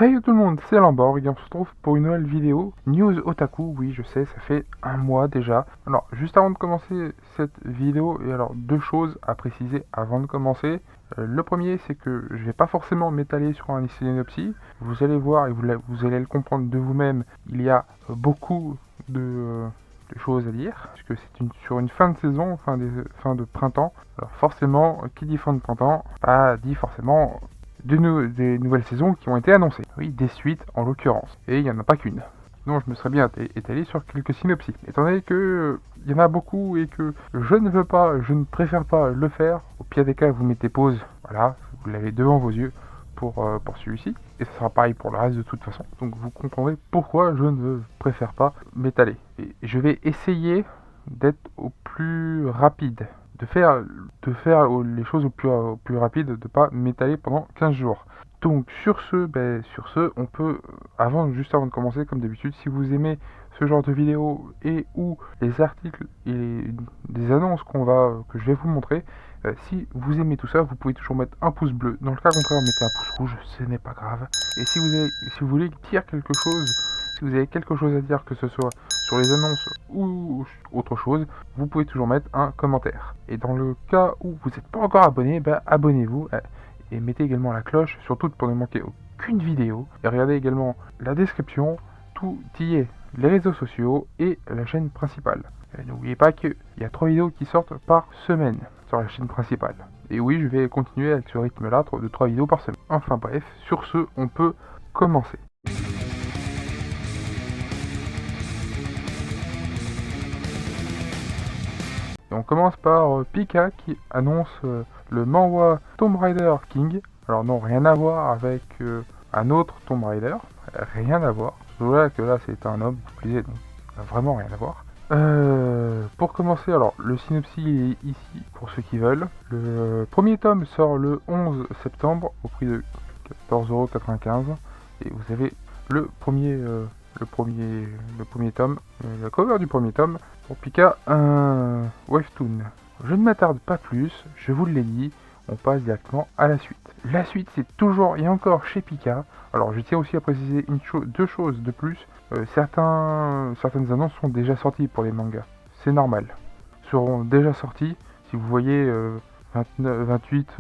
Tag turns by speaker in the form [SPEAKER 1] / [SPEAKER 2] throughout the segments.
[SPEAKER 1] Hey tout le monde, c'est Lamborg et on se retrouve pour une nouvelle vidéo News Otaku. Oui, je sais, ça fait un mois déjà. Alors, juste avant de commencer cette vidéo, et alors deux choses à préciser avant de commencer. Le premier, c'est que je vais pas forcément m'étaler sur un synopsis. Vous allez voir et vous allez le comprendre de vous-même. Il y a beaucoup de choses à dire, puisque sur une fin de saison, fin de printemps. Alors forcément, qui dit fin de printemps, bah, dit forcément des nouvelles saisons qui ont été annoncées. Oui, des suites en l'occurrence. Et il n'y en a pas qu'une. Sinon, je me serais bien étalé sur quelques synopsis. Étant donné que il y en a beaucoup et que je ne préfère pas le faire, au pire des cas, vous mettez pause. Voilà, vous l'avez devant vos yeux pour celui-ci. Et ce sera pareil pour le reste de toute façon. Donc vous comprendrez pourquoi je ne préfère pas m'étaler. Et je vais essayer d'être au plus rapide de faire, les choses au plus rapide, de ne pas m'étaler pendant 15 jours. Donc sur ce, on peut, juste avant de commencer, comme d'habitude, si vous aimez ce genre de vidéos et ou les articles et des annonces que je vais vous montrer, si vous aimez tout ça, vous pouvez toujours mettre un pouce bleu. Dans le cas contraire, mettez un pouce rouge, ce n'est pas grave. Et si vous voulez dire quelque chose, si vous avez quelque chose à dire, que ce soit sur les annonces ou autre chose, vous pouvez toujours mettre un commentaire. Et dans le cas où vous n'êtes pas encore abonné, abonnez-vous et mettez également la cloche, surtout pour ne manquer aucune vidéo. Et regardez également la description, tout y est, les réseaux sociaux et la chaîne principale. N'oubliez pas qu'il y a 3 vidéos qui sortent par semaine sur la chaîne principale. Et oui, je vais continuer avec ce rythme-là de 3 vidéos par semaine. Enfin bref, sur ce, on peut commencer. Et on commence par Pika qui annonce le manhwa Tomb Raider King. Alors non, rien à voir avec un autre Tomb Raider, rien à voir. Voilà que là c'est un homme, vous lisez, donc vraiment rien à voir. Pour commencer, alors le synopsis est ici pour ceux qui veulent. Le premier tome sort le 11 septembre au prix de 14,95 €. Et vous avez le premier tome, la cover du premier tome, pour Pika, un webtoon. Je ne m'attarde pas plus, je vous l'ai dit, on passe directement à la suite. La suite, c'est toujours et encore chez Pika. Alors, je tiens aussi à préciser deux choses de plus. Certaines annonces sont déjà sorties pour les mangas. C'est normal. Seront déjà sorties. Si vous voyez 28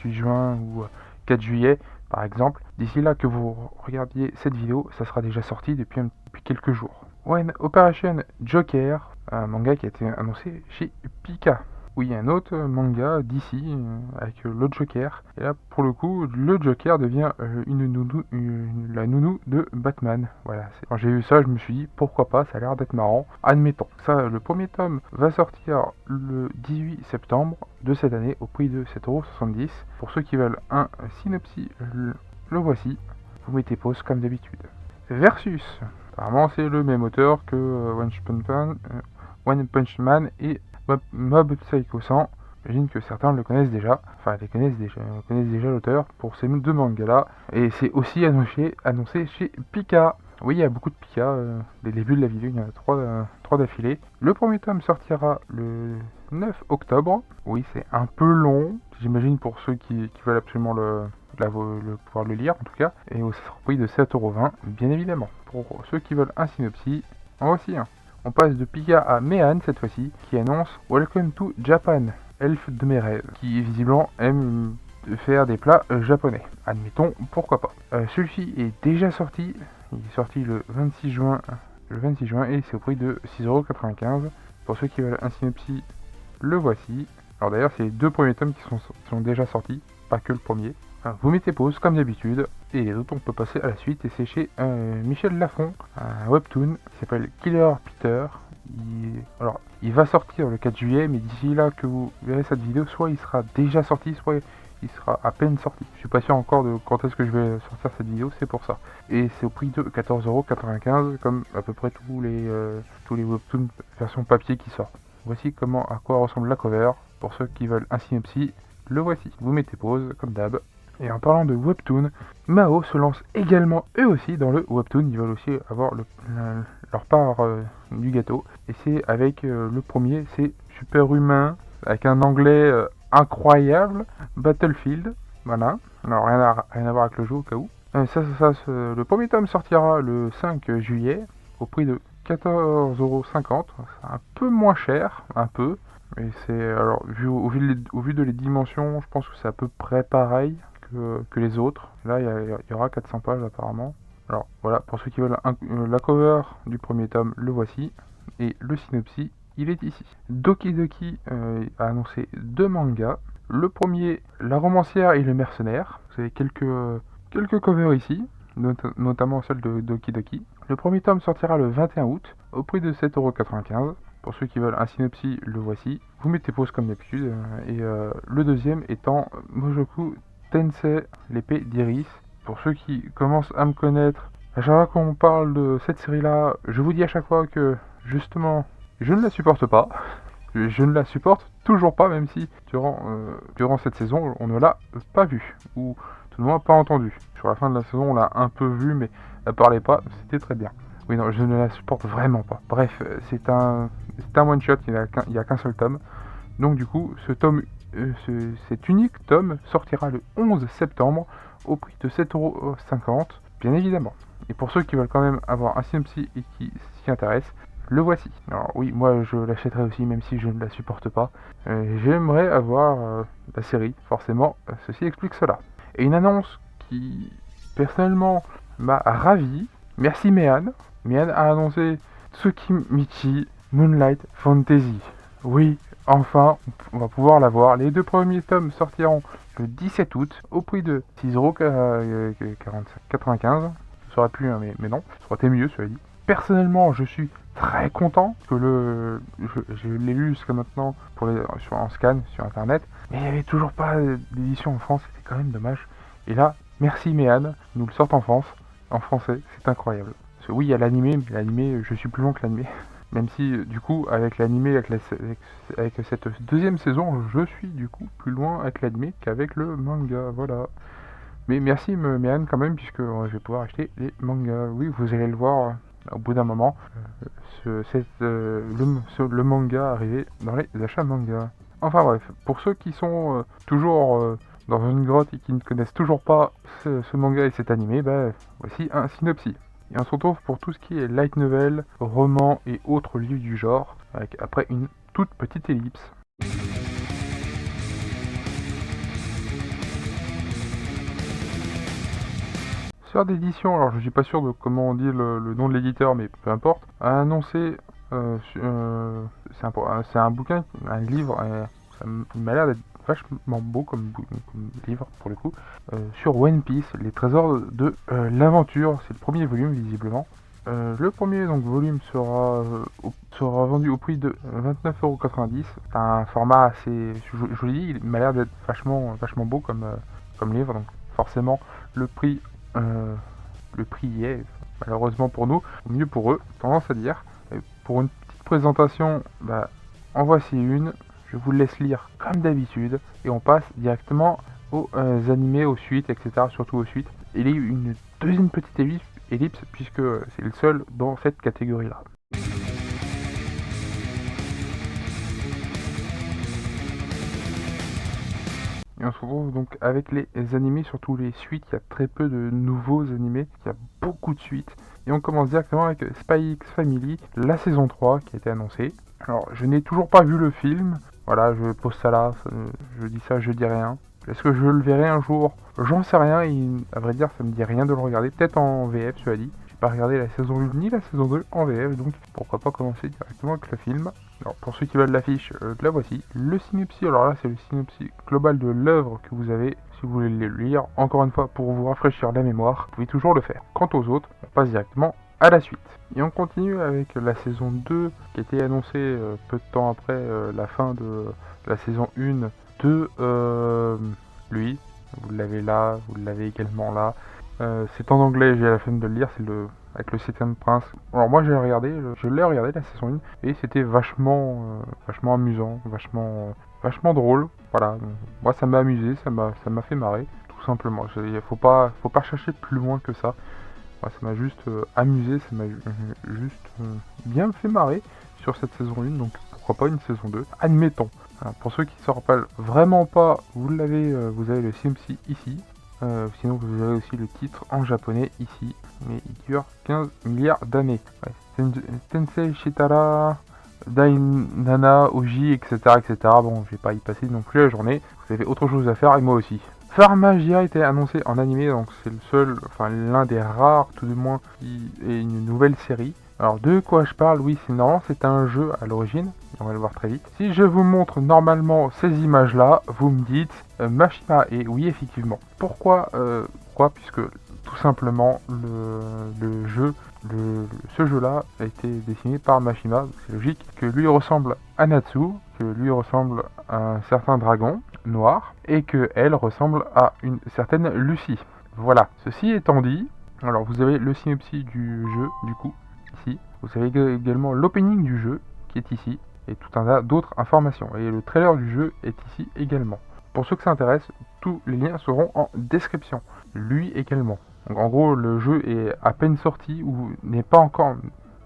[SPEAKER 1] juin ou 4 juillet, par exemple, d'ici là que vous regardiez cette vidéo, ça sera déjà sorti depuis quelques jours. One Operation Joker, un manga qui a été annoncé chez Pika. Oui, un autre manga d'ici avec le Joker. Et là, pour le coup, le Joker devient la nounou de Batman. Voilà. Quand j'ai vu ça, je me suis dit pourquoi pas, ça a l'air d'être marrant. Admettons. Ça, le premier tome va sortir le 18 septembre de cette année au prix de 7,70 €. Pour ceux qui veulent un synopsis, le voici. Vous mettez pause comme d'habitude. Versus. Apparemment, c'est le même auteur que One Punch Man et Mob Psycho 100. J'imagine que certains le connaissent déjà, connaissent déjà l'auteur pour ces deux mangas-là. Et c'est aussi annoncé chez Pika. Oui, il y a beaucoup de Pika. Dès le début de la vidéo, il y en a trois d'affilée. Le premier tome sortira le 9 octobre. Oui, c'est un peu long, j'imagine, pour ceux qui veulent absolument pouvoir le lire, en tout cas. Et au prix de 7,20 €, bien évidemment. Pour ceux qui veulent un synopsis, en voici un. On passe de Pika à Mehan cette fois-ci, qui annonce Welcome to Japan, elfe de mes rêves, qui visiblement aime faire des plats japonais. Admettons, pourquoi pas. Celui-ci est déjà sorti, il est sorti le 26 juin, et c'est au prix de 6,95 €. Pour ceux qui veulent un synopsis, le voici. Alors d'ailleurs, c'est les deux premiers tomes qui sont déjà sortis, pas que le premier. Vous mettez pause comme d'habitude, et les autres on peut passer à la suite, et c'est chez Michel Lafon, un webtoon qui s'appelle Killer Peter. Il va sortir le 4 juillet, mais d'ici là que vous verrez cette vidéo, soit il sera déjà sorti, soit il sera à peine sorti. Je suis pas sûr encore de quand est-ce que je vais sortir cette vidéo, c'est pour ça. Et c'est au prix de 14,95 €, comme à peu près tous les webtoons version papier qui sortent. Voici à quoi ressemble la cover. Pour ceux qui veulent un synopsis, le voici. Vous mettez pause, comme d'hab. Et en parlant de webtoon, Mao se lance également eux aussi dans le webtoon. Ils veulent aussi avoir leur part du gâteau. Et c'est avec le premier, c'est Super Humain, avec un anglais incroyable, Battlefield. Voilà. Alors rien à voir avec le jeu au cas où. Le premier tome sortira le 5 juillet au prix de 14,50 €. C'est un peu moins cher, un peu. Mais c'est alors au vu de les dimensions, je pense que c'est à peu près pareil que les autres. Là, il y aura 400 pages apparemment. Alors voilà, pour ceux qui veulent la cover du premier tome, le voici. Et le synopsis, il est ici. Doki Doki a annoncé 2 mangas. Le premier, La romancière et le mercenaire. Vous avez quelques covers ici, notamment celle de Doki Doki. Le premier tome sortira le 21 août, au prix de 7,95 €. Pour ceux qui veulent un synopsis, le voici. Vous mettez pause comme d'habitude. Et le deuxième étant Mojoku Tensei, l'épée d'Iris. Pour ceux qui commencent à me connaître, à chaque fois qu'on parle de cette série-là, je vous dis à chaque fois que, justement, je ne la supporte pas. Je ne la supporte toujours pas, même si durant cette saison, on ne l'a pas vue, ou tout le monde pas entendu. Sur la fin de la saison, on l'a un peu vue, mais elle parlait pas, c'était très bien. Oui, non, je ne la supporte vraiment pas. Bref, c'est un one-shot, il n'y a qu'un seul tome. Donc du coup, cet unique tome sortira le 11 septembre au prix de 7,50 €, bien évidemment. Et pour ceux qui veulent quand même avoir un synopsis et qui s'y intéressent, le voici. Alors oui, moi je l'achèterai aussi, même si je ne la supporte pas. J'aimerais avoir la série, forcément, ceci explique cela. Et une annonce qui, personnellement, m'a ravi. Merci Méane. Méane a annoncé Tsukimichi Moonlight Fantasy. Oui, enfin, on va pouvoir la voir. Les 2 premiers tomes sortiront le 17 août au prix de 6,95 €. Ça aurait pu, hein, mais non, ça aurait été mieux, cela dit. Personnellement, je suis très content que je l'ai lu jusqu'à maintenant en scan sur internet, mais il n'y avait toujours pas d'édition en France, c'était quand même dommage. Et là, merci Méane, nous le sortent en français, c'est incroyable. Parce que oui, il y a l'animé, mais l'animé, je suis plus long que l'animé. Même si, du coup, avec l'animé, avec cette deuxième saison, je suis du coup plus loin avec l'animé qu'avec le manga, voilà. Mais merci Méane quand même, puisque je vais pouvoir acheter les mangas. Oui, vous allez le voir au bout d'un moment, le manga arrivé dans les achats manga. Enfin bref, pour ceux qui sont toujours dans une grotte et qui ne connaissent toujours pas ce manga et cet animé, bah, voici un synopsis. Et on se retrouve pour tout ce qui est light novel, roman et autres livres du genre, après une toute petite ellipse. Sœur d'édition, alors je suis pas sûr de comment on dit le nom de l'éditeur, mais peu importe, a annoncé, c'est un bouquin, un livre, il m'a l'air d'être vachement beau comme livre pour le coup, sur One Piece, les trésors de l'aventure, c'est le premier volume visiblement. Le premier volume sera vendu au prix de 29,90 €. C'est un format assez, je vous l'ai dit, il m'a l'air d'être vachement beau comme livre, donc forcément le prix y est, malheureusement pour nous, ou mieux pour eux, tendance à dire. Et pour une petite présentation, bah, en voici une. Je vous laisse lire comme d'habitude et on passe directement aux animés, aux suites, etc. Surtout aux suites. Il y a une deuxième petite ellipse puisque c'est le seul dans cette catégorie-là. Et on se retrouve donc avec les animés, surtout les suites. Il y a très peu de nouveaux animés, il y a beaucoup de suites. Et on commence directement avec Spy X Family, la saison 3 qui a été annoncée. Alors, je n'ai toujours pas vu le film. Voilà, je pose ça là, je dis ça, je dis rien. Est-ce que je le verrai un jour? J'en sais rien, et à vrai dire, ça me dit rien de le regarder. Peut-être en VF, cela dit. J'ai pas regardé la saison 1 ni la saison 2 en VF, donc pourquoi pas commencer directement avec le film. Alors, pour ceux qui veulent l'affiche, la voici. Le synopsis, alors là, c'est le synopsis global de l'œuvre que vous avez. Si vous voulez le lire, encore une fois, pour vous rafraîchir la mémoire, vous pouvez toujours le faire. Quant aux autres, on passe directement à la suite. Et on continue avec la saison 2 qui a été annoncée peu de temps après la fin de la saison 1 de lui. Vous l'avez là, vous l'avez également là. C'est en anglais, j'ai la flemme de le lire, c'est avec le 7ème prince. Alors moi je l'ai regardé la saison 1 et c'était vachement amusant, vachement drôle. Voilà, moi ça m'a amusé, ça m'a fait marrer, tout simplement. Il faut pas chercher plus loin que ça. Moi, ça m'a juste amusé, ça m'a juste bien fait marrer sur cette saison 1, donc pourquoi pas une saison 2, admettons. Pour ceux qui ne se rappellent vraiment pas, vous avez le synopsis ici. Sinon vous avez aussi le titre en japonais ici, mais il dure 15 milliards d'années. Ouais. Tensei Shitara Dainana Oji, etc., etc. Bon, je vais pas y passer non plus la journée. Vous avez autre chose à faire et moi aussi. Pharmagia a été annoncé en animé, donc c'est le seul, enfin l'un des rares tout du moins, qui est une nouvelle série. Alors de quoi je parle? Oui, c'est normal, c'est un jeu à l'origine, on va le voir très vite. Si je vous montre normalement ces images-là, vous me dites Mashima, et oui effectivement. Pourquoi Puisque tout simplement ce jeu-là a été dessiné par Mashima, c'est logique que lui ressemble à Natsu, que lui ressemble à un certain dragon noir, et que elle ressemble à une certaine Lucie. Voilà, ceci étant dit, alors vous avez le synopsis du jeu, du coup, ici. Vous avez également l'opening du jeu, qui est ici, et tout un tas d'autres informations. Et le trailer du jeu est ici également. Pour ceux que ça intéresse, tous les liens seront en description. Lui également. Donc en gros, le jeu est à peine sorti, ou n'est pas encore...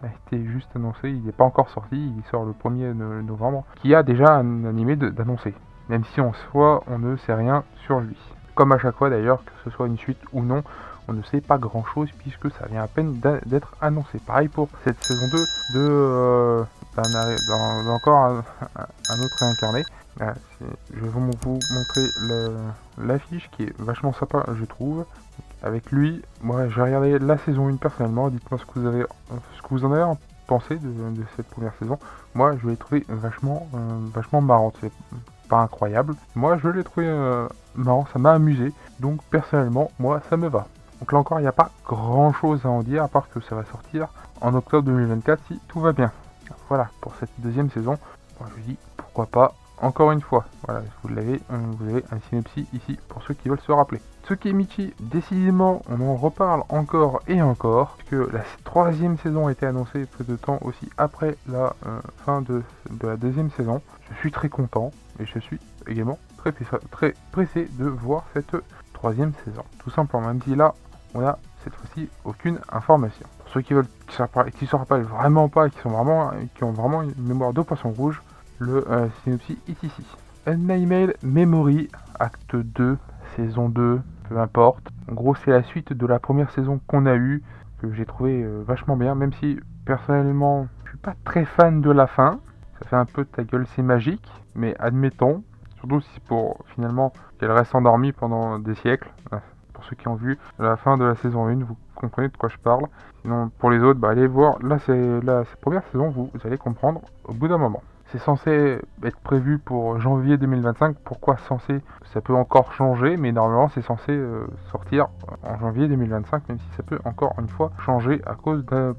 [SPEAKER 1] a été juste annoncé, il n'est pas encore sorti, il sort le 1er novembre, qui a déjà un animé d'annoncer. Même si en soi, on ne sait rien sur lui. Comme à chaque fois d'ailleurs, que ce soit une suite ou non, on ne sait pas grand chose puisque ça vient à peine d'être annoncé. Pareil pour cette saison 2 d'encore un autre réincarné. Je vais vous montrer l'affiche qui est vachement sympa, je trouve. Avec lui, moi j'ai regardé la saison 1 personnellement, dites-moi ce que vous en avez pensé de cette première saison. Moi je l'ai trouvé vachement marrante, c'est pas incroyable. Moi je l'ai trouvé marrant, ça m'a amusé, donc personnellement moi ça me va. Donc là encore il n'y a pas grand chose à en dire à part que ça va sortir en octobre 2024 si tout va bien. Voilà pour cette deuxième saison, moi je dis pourquoi pas. Encore une fois, voilà, vous avez un synopsis ici pour ceux qui veulent se rappeler. Tsukimichi, décidément, on en reparle encore et encore, puisque la troisième saison a été annoncée peu de temps aussi après la fin de la deuxième saison. Je suis très content et je suis également très pressé de voir cette troisième saison. Tout simplement, même si là, on a cette fois-ci aucune information. Pour ceux qui veulent, qui se rappellent vraiment pas, qui ont vraiment une mémoire de poisson rouge, le synopsis est ici. Unnamed Memory, acte 2, saison 2, peu importe. En gros, c'est la suite de la première saison qu'on a eue, que j'ai trouvé vachement bien, même si personnellement, je suis pas très fan de la fin. Ça fait un peu ta gueule, c'est magique, mais admettons, surtout si pour finalement qu'elle reste endormie pendant des siècles. Pour ceux qui ont vu la fin de la saison 1, vous comprenez de quoi je parle. Sinon, pour les autres, allez voir, là, c'est la première saison, vous allez comprendre au bout d'un moment. C'est censé être prévu pour janvier 2025. Pourquoi censé? Ça peut encore changer, mais normalement c'est censé sortir en janvier 2025, même si ça peut encore une fois changer à cause de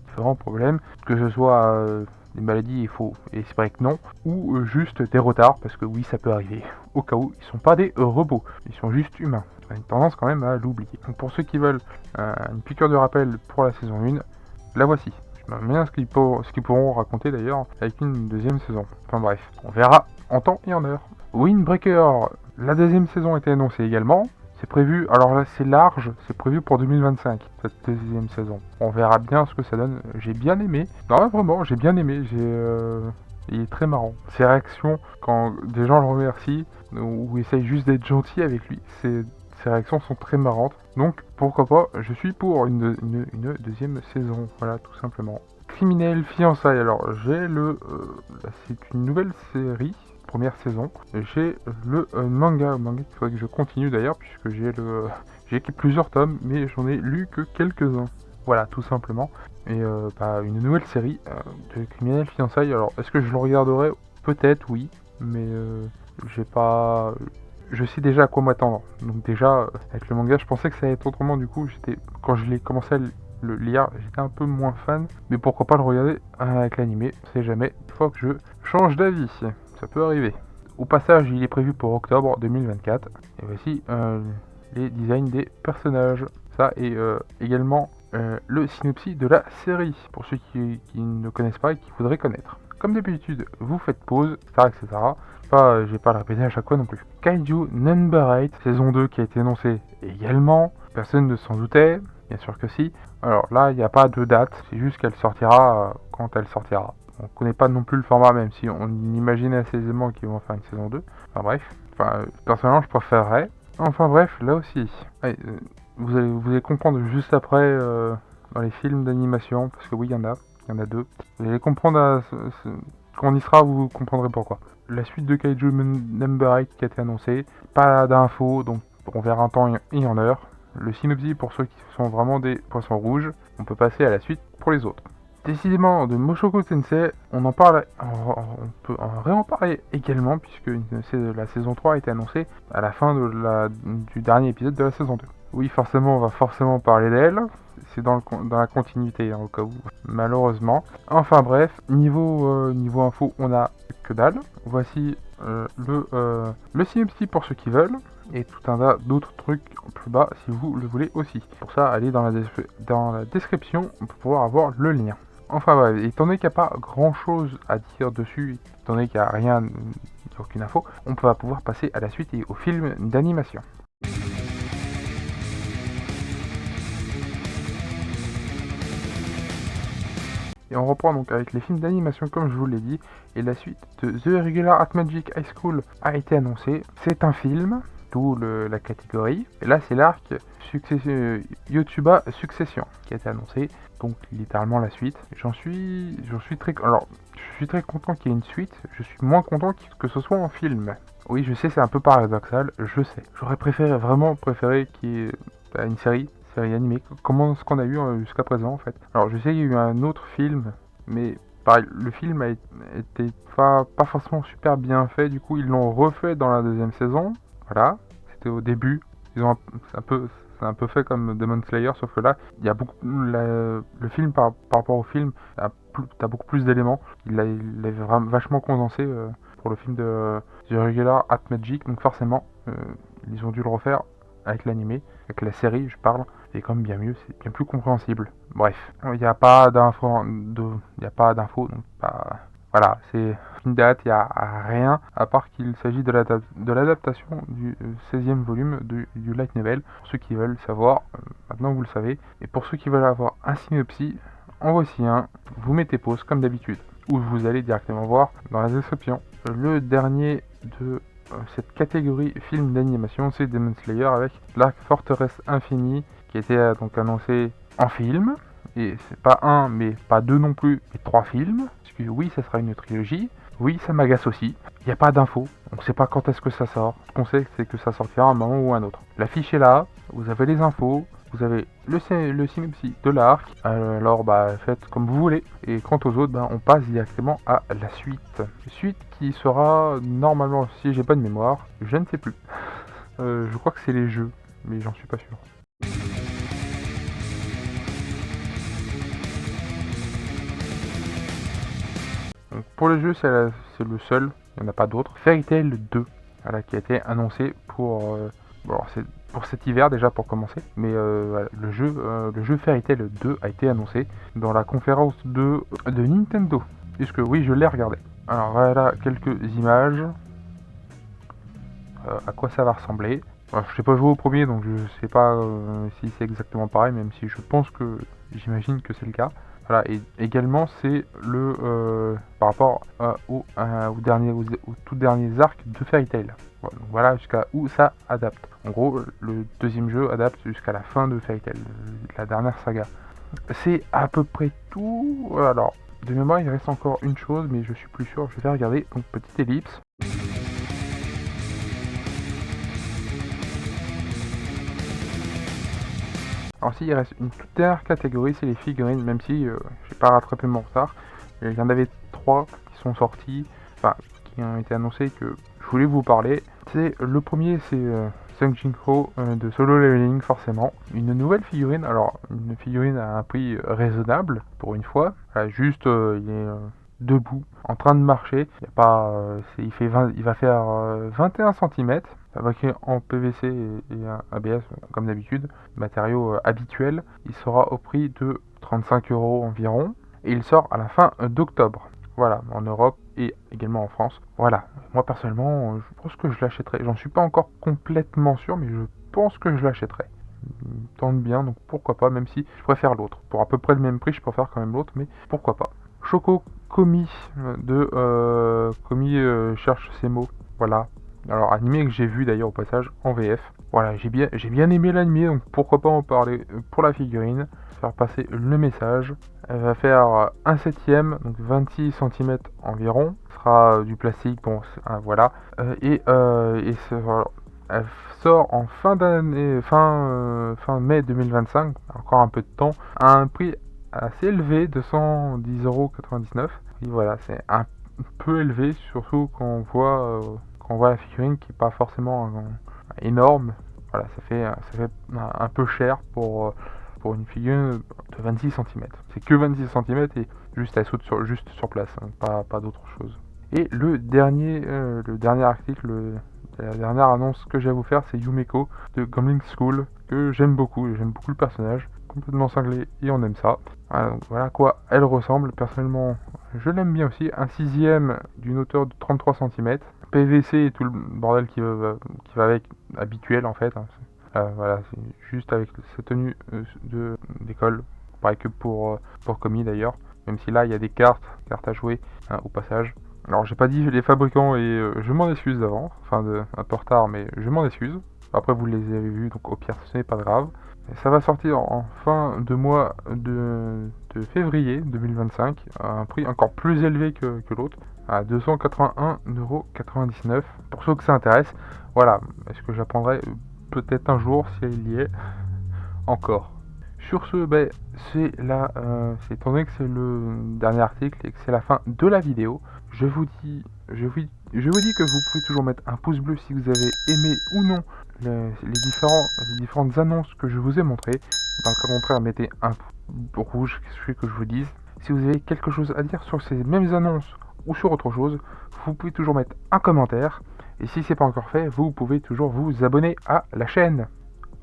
[SPEAKER 1] différents problèmes, que ce soit des maladies, il faut espérer que non, ou juste des retards, parce que oui, ça peut arriver. Au cas où, ils sont pas des robots, ils sont juste humains. On a une tendance quand même à l'oublier. Donc pour ceux qui veulent une piqûre de rappel pour la saison 1, la voici. Je me demande ce qu'ils pourront raconter d'ailleurs avec une deuxième saison. Enfin bref, on verra en temps et en heure. Windbreaker, la deuxième saison a été annoncée également. C'est prévu, alors là c'est large, c'est prévu pour 2025, cette deuxième saison. On verra bien ce que ça donne. J'ai bien aimé. Non, vraiment, j'ai bien aimé. Il est très marrant. Ses réactions, quand des gens le remercient, ou essayent juste d'être gentils avec lui, ses réactions sont très marrantes. Donc, pourquoi pas, je suis pour une deuxième saison. Voilà, tout simplement. Criminel Fiançailles. Alors, c'est une nouvelle série, première saison. J'ai le manga qu'il faudrait que je continue d'ailleurs, puisque j'ai plusieurs tomes, mais j'en ai lu que quelques-uns. Voilà, tout simplement. Et une nouvelle série de Criminel Fiançailles. Alors, est-ce que je le regarderai? Peut-être, oui, mais j'ai pas... Je sais déjà à quoi m'attendre. Donc déjà, avec le manga, je pensais que ça allait être autrement. Du coup, quand je l'ai commencé à le lire, j'étais un peu moins fan. Mais pourquoi pas le regarder avec l'animé? On sait jamais. Il faut que je change d'avis. Ça peut arriver. Au passage, il est prévu pour octobre 2024. Et voici les designs des personnages. Ça et également le synopsis de la série, pour ceux qui ne connaissent pas et qui voudraient connaître. Comme d'habitude, vous faites pause, etc. Je vais pas le répéter à chaque fois non plus. Kaiju Number 8, saison 2 qui a été annoncée également. Personne ne s'en doutait, bien sûr que si. Alors là, il n'y a pas de date, c'est juste qu'elle sortira quand elle sortira. On ne connaît pas non plus le format, même si on imagine assez aisément qu'ils vont faire une saison 2. Enfin bref, personnellement je préférerais. Enfin bref, là aussi, ouais, vous allez comprendre juste après dans les films d'animation, parce que oui, il y en a deux. Vous allez comprendre quand on y sera, vous comprendrez pourquoi. La suite de Kaiju Number 8 qui a été annoncée, pas d'infos, donc on verra en temps et en heure. Le synopsis pour ceux qui sont vraiment des poissons rouges, on peut passer à la suite pour les autres. Décidément, de Mushoku Tensei, on en parle, on peut en réen parler également, puisque la saison 3 a été annoncée à la fin du dernier épisode de la saison 2. Oui, forcément, on va forcément parler d'elle, c'est dans la continuité, hein, au cas où, malheureusement. Enfin bref, niveau info, on a que dalle. Voici le synopsis pour ceux qui veulent, et tout un tas d'autres trucs plus bas si vous le voulez aussi. Pour ça, allez dans la description pour pouvoir avoir le lien. Enfin bref, étant donné qu'il n'y a pas grand chose à dire dessus, étant donné qu'il n'y a rien, il n'y a aucune info, on va pouvoir passer à la suite et au film d'animation. Et on reprend donc avec les films d'animation comme je vous l'ai dit, et la suite de The Regular Arithmetic High School a été annoncée. C'est un film, d'où la catégorie, et là c'est l'arc Yotuba Succession qui a été annoncé, donc littéralement la suite. Je suis très content qu'il y ait une suite, je suis moins content que ce soit en film. Oui, je sais, c'est un peu paradoxal, je sais. J'aurais vraiment préféré qu'il y ait une série animée, comment ce qu'on a eu jusqu'à présent en fait. Alors je sais qu'il y a eu un autre film, mais pareil, le film a été pas forcément super bien fait, du coup ils l'ont refait dans la deuxième saison. Voilà, c'était au début. C'est un peu fait comme Demon Slayer, sauf que là, il y a beaucoup le film par rapport au film, t'as beaucoup plus d'éléments. Il est vraiment vachement condensé pour le film de The Regular At Magic, donc forcément, ils ont dû le refaire avec l'animé, avec la série, je parle. C'est quand même bien mieux, c'est bien plus compréhensible. Bref, il n'y a pas d'infos, donc pas. Voilà, c'est une date, il n'y a rien, à part qu'il s'agit de l'adaptation du 16e volume du Light Novel. Pour ceux qui veulent savoir, maintenant vous le savez. Et pour ceux qui veulent avoir un synopsis, en voici un. Vous mettez pause comme d'habitude, ou vous allez directement voir dans la description. Le dernier de cette catégorie film d'animation, c'est Demon Slayer avec l'arc Forteresse Infinie qui était donc annoncé en film. Et c'est pas un, mais pas deux non plus, mais trois films. Parce que oui, ça sera une trilogie. Oui, ça m'agace aussi. Il n'y a pas d'infos. On ne sait pas quand est-ce que ça sort. Ce qu'on sait, c'est que ça sortira à un moment ou à un autre. L'affiche est là. Vous avez les infos. Vous avez le synopsis de l'arc. Alors, faites comme vous voulez. Et quant aux autres, on passe directement à la suite. Suite qui sera normalement, si j'ai pas de mémoire, je ne sais plus. Je crois que c'est les jeux, mais j'en suis pas sûr. Donc, pour les jeux, c'est le seul, il n'y en a pas d'autres. Fairy Tail 2, voilà, qui a été annoncé c'est pour cet hiver déjà pour commencer, mais voilà, le jeu Fairy Tail 2 a été annoncé dans la conférence de Nintendo, puisque oui, je l'ai regardé. Alors voilà quelques images, à quoi ça va ressembler. Alors, je n'ai pas joué au premier, donc je sais pas si c'est exactement pareil, même si j'imagine que c'est le cas. Voilà, et également c'est par rapport aux tout derniers arcs de Fairy Tail. Voilà jusqu'à où ça adapte. En gros, le deuxième jeu adapte jusqu'à la fin de Fairy Tail, la dernière saga. C'est à peu près tout. Alors, de mémoire, il reste encore une chose, mais je suis plus sûr. Je vais regarder. Donc, petite ellipse. Alors si, il reste une toute dernière catégorie, c'est les figurines, même si j'ai pas rattrapé mon retard. Il y en avait 3 qui sont sortis, qui ont été annoncés que je voulais vous parler. Le premier, c'est Sung Jin-ho de Solo Leveling, forcément. Une nouvelle figurine, alors une figurine à un prix raisonnable, pour une fois. Voilà, juste, il est debout, en train de marcher. Il va faire 21 cm, fabriqué en PVC et ABS comme d'habitude, matériau habituel. Il sera au prix de 35 € environ et il sort à la fin d'octobre. Voilà, en Europe et également en France. Voilà, moi personnellement, je pense que je l'achèterai. J'en suis pas encore complètement sûr, mais je pense que je l'achèterai. Il me tente bien, donc pourquoi pas, même si je préfère l'autre. Pour à peu près le même prix, je préfère quand même l'autre, mais pourquoi pas. Choco Komi de Komi cherche ses mots. Voilà, Alors animé que j'ai vu d'ailleurs au passage en VF. Voilà, j'ai bien aimé l'animé, donc pourquoi pas en parler pour la figurine, faire passer le message. Elle va faire un septième, donc 26 cm environ. Ce sera du plastique, bon, voilà. Voilà, elle sort en fin d'année, fin mai 2025, encore un peu de temps, à un prix assez élevé de 110,99 €. Et voilà, c'est un peu élevé, surtout quand on voit la figurine qui est pas forcément énorme. Voilà, ça fait un peu cher pour une figurine de 26 cm. C'est que 26 cm et juste elle saute juste sur place, hein, pas d'autre chose. Et le dernier article, la dernière annonce que j'ai à vous faire, c'est Yumeko de Gambling School, que j'aime beaucoup le personnage, complètement cinglé et on aime ça. Voilà, donc voilà à quoi elle ressemble. Personnellement, je l'aime bien aussi. Un sixième d'une hauteur de 33 cm. PVC et tout le bordel qui va avec, habituel en fait, hein. Voilà, c'est juste avec sa tenue d'école, pareil que pour Comi d'ailleurs. Même si là il y a des cartes à jouer, hein, au passage. Alors j'ai pas dit les fabricants et je m'en excuse d'avance, un peu retard, mais je m'en excuse. Après vous les avez vus, donc au pire ce n'est pas grave. Ça va sortir en fin de mois de février 2025, à un prix encore plus élevé que l'autre, à 281,99 €. Pour ceux que ça intéresse, voilà, est-ce que j'apprendrai peut-être un jour si elle y est encore. Sur ce, ben, c'est étant donné que c'est le dernier article et que c'est la fin de la vidéo, je vous dis que vous pouvez toujours mettre un pouce bleu si vous avez aimé ou non les différentes annonces que je vous ai montrées. Dans le cas contraire, mettez un pouce rouge, ce que je vous dise. Si vous avez quelque chose à dire sur ces mêmes annonces ou sur autre chose, vous pouvez toujours mettre un commentaire. Et si c'est pas encore fait, vous pouvez toujours vous abonner à la chaîne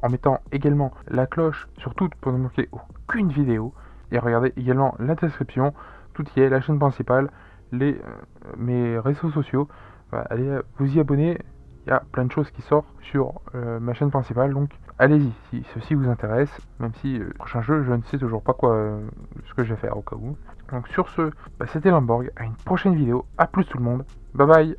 [SPEAKER 1] en mettant également la cloche sur toutes pour ne manquer aucune vidéo. Et regardez également la description, tout y est, la chaîne principale, mes réseaux sociaux. Voilà, allez vous y abonner, il y a plein de choses qui sortent sur ma chaîne principale, donc allez-y si ceci vous intéresse, même si le prochain jeu je ne sais toujours pas ce que je vais faire au cas où. Donc sur ce, c'était Lamborg, à une prochaine vidéo, à plus tout le monde, bye bye.